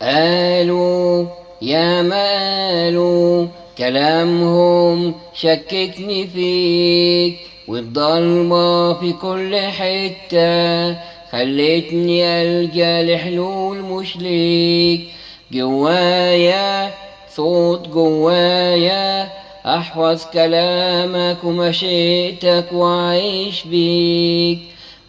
قالوا يا ما قالوا كلامهم شككني فيك، والضلمة في كل حتة خلتني ألجأ لحلول مش ليك. جوايا صوت جوايا أحفظ كلامك ومشيئتك وأعيش بيك،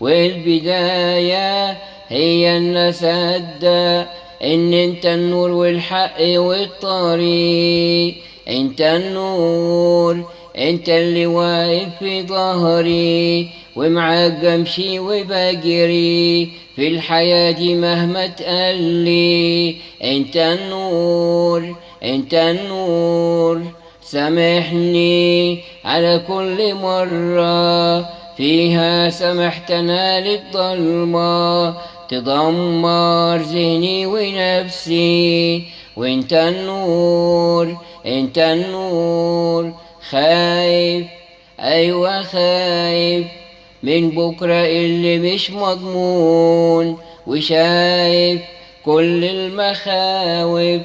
والبداية هي أن أصدق إن أنت النور والحق والطريق. أنت النور، أنت اللي واقف في ظهري، ومعاك بمشي وبجري في الحياة دي مهما تقلي. أنت النور، أنت النور، سامحني على كل مرة فيها سمحت أنا للضلمة تدمر ذهني ونفسي. وانت النور، انت النور. خايف، ايوه خايف من بكرة اللي مش مضمون، وشايف كل المخاوف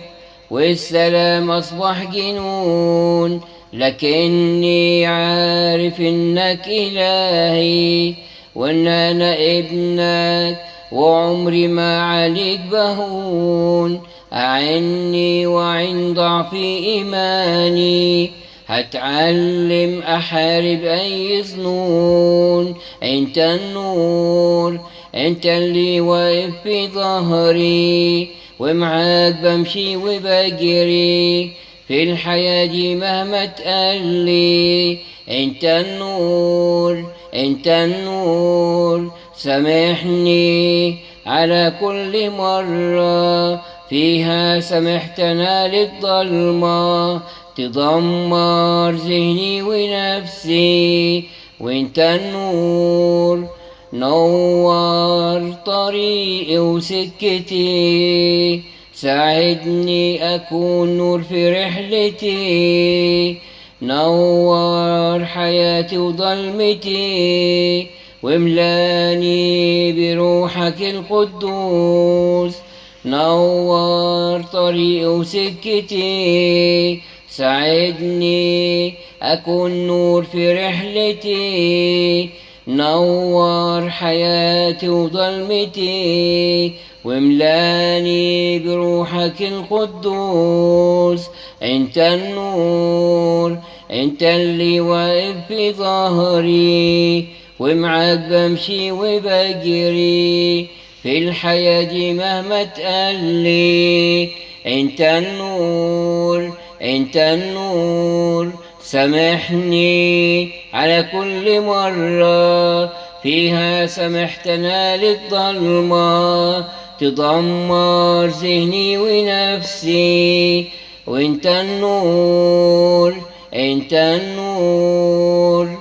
والسلام أصبح جنون. لكني عارف إنك إلهي، وإن أنا ابنك وعمري ما عليك بهون. أعني وعند ضعف إيماني هتعلم أحارب أي ظنون. أنت النور، أنت اللي واقف في ظهري، ومعاك بمشي وبجري في الحياة دي مهما تقلي. أنت النور، أنت النور، سامحني على كل مرة فيها سمحتنا للظلمة تدمر ذهني ونفسي. وانت النور، نور طريقي وسكتي، ساعدني أكون نور في رحلتي. نور حياتي وظلمتي، واملاني بروحك القدوس. نور طريقي وسكتي، ساعدني أكون نور في رحلتي. نور حياتي وظلمتي، واملاني بروحك القدوس. انت النور، انت اللي واقف في ظهري، ومعاك بمشي وبجري في الحياة دي مهما تقلي. انت النور، انت النور، سامحني على كل مرة فيها سمحتنا للظلمة تدمر ذهني ونفسي. وانت النور، انت النور.